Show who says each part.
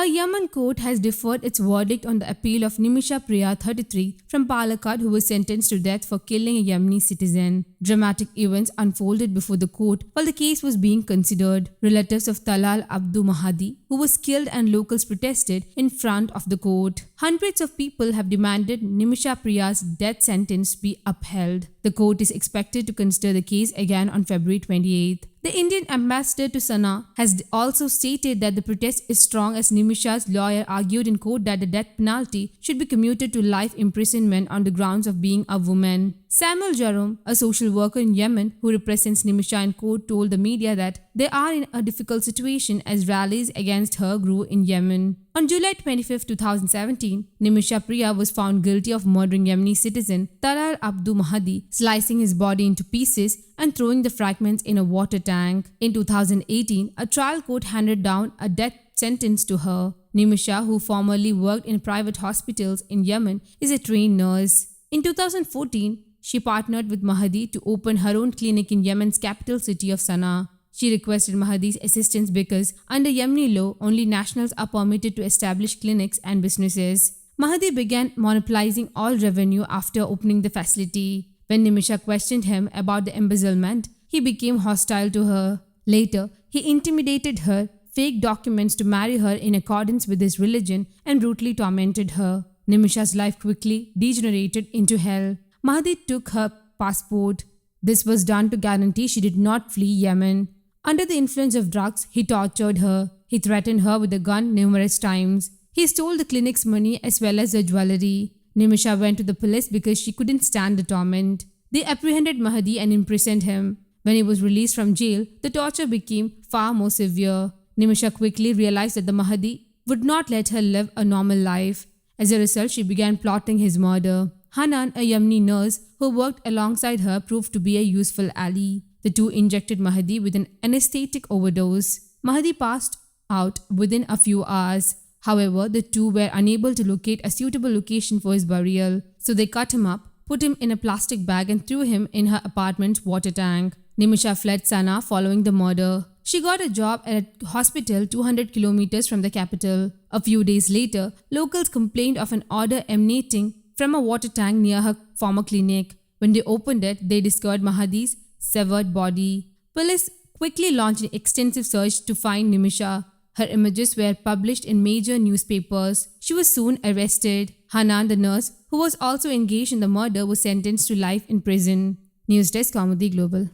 Speaker 1: A Yemen court has deferred its verdict on the appeal of Nimisha Priya, 33, from Palakkad, who was sentenced to death for killing a Yemeni citizen. Dramatic events unfolded before the court while the case was being considered. Relatives of Talal Abdu Mahadi, who was killed, and locals protested in front of the court. Hundreds of people have demanded Nimisha Priya's death sentence be upheld. The court is expected to consider the case again on February 28th. The Indian ambassador to Sana'a has also stated that the protest is strong, as Nimisha's lawyer argued in court that the death penalty should be commuted to life imprisonment on the grounds of being a woman. Samuel Jerome, a social worker in Yemen who represents Nimisha in court, told the media that they are in a difficult situation as rallies against her grew in Yemen. On July 25, 2017, Nimisha Priya was found guilty of murdering Yemeni citizen Talal Abdu Mahadi, slicing his body into pieces and throwing the fragments in a water tank. In 2018, a trial court handed down a death sentence to her. Nimisha, who formerly worked in private hospitals in Yemen, is a trained nurse. In 2014, she partnered with Mahadi to open her own clinic in Yemen's capital city of Sana'a. She requested Mahadi's assistance because under Yemeni law, only nationals are permitted to establish clinics and businesses. Mahadi began monopolizing all revenue after opening the facility. When Nimisha questioned him about the embezzlement, he became hostile to her. Later, he intimidated her, faked documents to marry her in accordance with his religion, and brutally tormented her. Nimisha's life quickly degenerated into hell. Mahadi took her passport. This was done to guarantee she did not flee Yemen. Under the influence of drugs, he tortured her. He threatened her with a gun numerous times. He stole the clinic's money as well as her jewelry. Nimisha went to the police because she couldn't stand the torment. They apprehended Mahadi and imprisoned him. When he was released from jail, the torture became far more severe. Nimisha quickly realized that the Mahadi would not let her live a normal life. As a result, she began plotting his murder. Hanan, a Yemeni nurse who worked alongside her, proved to be a useful ally. The two injected Mahadi with an anesthetic overdose. Mahadi passed out within a few hours. However, the two were unable to locate a suitable location for his burial, so they cut him up, put him in a plastic bag, and threw him in her apartment's water tank. Nimisha fled Sana'a following the murder. She got a job at a hospital 200 kilometers from the capital. A few days later, locals complained of an odor emanating from a water tank near her former clinic. When they opened it, they discovered Mahadi's severed body. Police quickly launched an extensive search to find Nimisha. Her images were published in major newspapers. She was soon arrested. Hanan, the nurse, who was also engaged in the murder, was sentenced to life in prison. News Desk, Kaumudy Global.